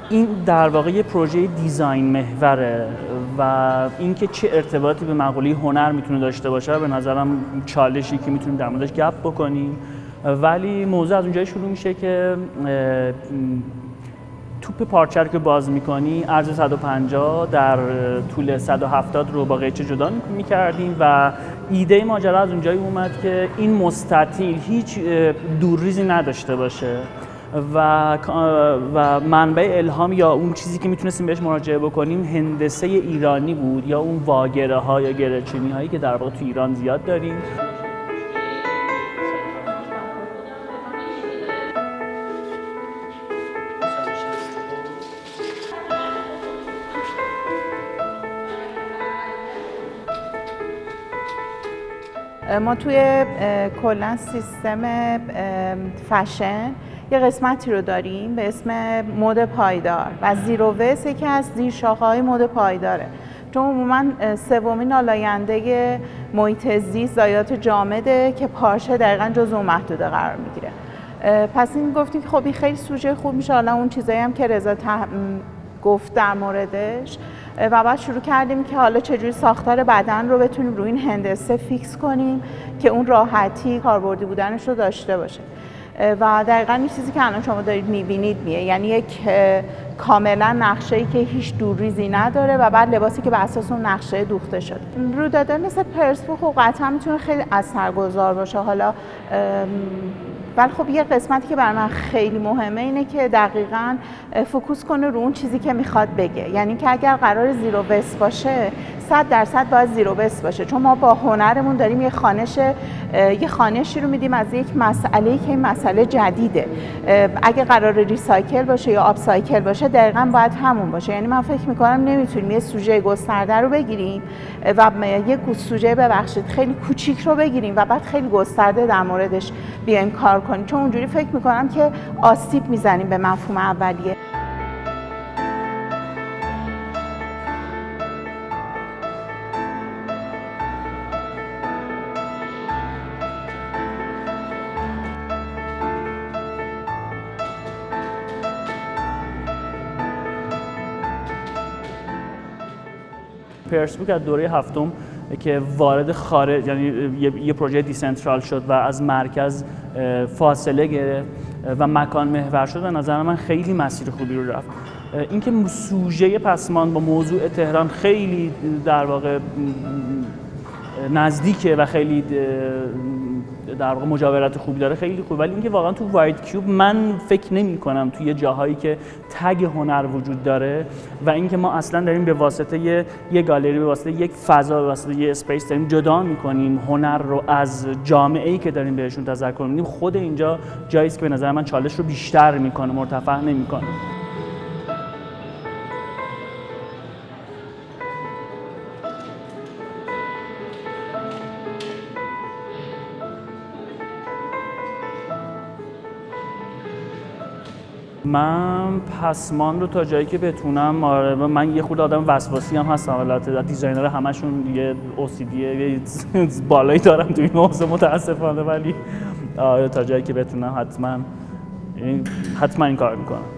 این در واقع یه پروژه دیزاین محوره و اینکه چه ارتباطی به مقوله هنر میتونه داشته باشه به نظرم چالشی که میتونیم در موردش گپ بکنیم. ولی موضوع از اونجایی شروع میشه که توپ پارچه رو که باز میکنی عرض 150 در طول 170 رو با قیچی جدا میکردیم و ایده ماجرا از اونجایی اومد که این مستطیل هیچ دورریزی نداشته باشه و منبع الهام یا اون چیزی که میتونستیم بهش مراجعه بکنیم هندسه ایرانی بود یا اون واگره ها یا گره‌چینی هایی که در واقع تو ایران زیاد داریم. ما توی کلا سیستم فشن یه قسمتی رو داریم به اسم مد پایدار و زیرو وست یکی از زیرشاخه‌های مد پایداره، چون عموما سومین آلاینده محیط زیست ضایعات جامده که پارچه دقیقاً جزو اون محدوده قرار میگیره. پس این گفتیم که خب این خیلی سوژه خوب میشه، حالا اون چیزایی هم که رضا گفت در موردش و بعد شروع کردیم که حالا چجوری ساختار بدن رو بتونیم روی این هندسه فیکس کنیم که اون راحتی کاربردی بودنش رو داشته باشه و دقیقاً این چیزی که الان شما دارید میبینید یعنی یک کاملا نقشه‌ای که هیچ دورریزی نداره و بعد لباسی که بر اساس اون نقشه دوخته شده. روداده مثل پرسپو خب قطعا میتونه خیلی اثرگذار باشه، حالا ولی خب یه قسمتی که برای من خیلی مهمه اینه که دقیقاً فوکوس کنه رو اون چیزی که میخواد بگه، یعنی که اگر قرار زیرو وست باشه 100% باید زیرو وست باشه، چون ما با هنرمون داریم یه خانشی رو میدیم از یک مسئله‌ای که این مسئله جدیده. اگه قرار ریسایکل باشه یا آپ سایکل باشه دقیقاً باید همون باشه. یعنی من فکر میکنم نمیتونیم یه سوژه گسترده رو بگیریم و یک سوژه خیلی کوچیک رو بگیریم و بعد خیلی گسترده در موردش بیایم کار کنیم، چون اونجوری فکر میکنم که آسیب میزنیم به مفهوم اولیه. پرسبوک از دوره هفتم که وارد خارج، یعنی یه پروژه دیسنترال شد و از مرکز فاصله گرفت و مکان محور شد، به نظر من خیلی مسیر خوبی رو رفت. اینکه سوژه پسمان با موضوع تهران خیلی در واقع نزدیکه و خیلی در واقع مجاورت خوبی داره خیلی خوب، ولی اینکه واقعا تو واید کیوب من فکر نمی کنم توی جاهایی که تگ هنر وجود داره و اینکه ما اصلا داریم به واسطه یه گالری، به واسطه یک فضا، به واسطه یه اسپیس داریم جدا می‌کنیم هنر رو از جامعه‌ای که داریم بهشون تذکر میدیم. خود اینجا جایی است که به نظر من چالش رو بیشتر میکنه، مرتفع نمیکنه. من پسمان رو تا جایی که بتونم، من یه خود آدم وسواسی هم هستم، البته دیزاینرها همشون یه OCD یه بالایی دارم تو این موضوع متاسفانه، ولی تا جایی که بتونم حتما این کار میکنم.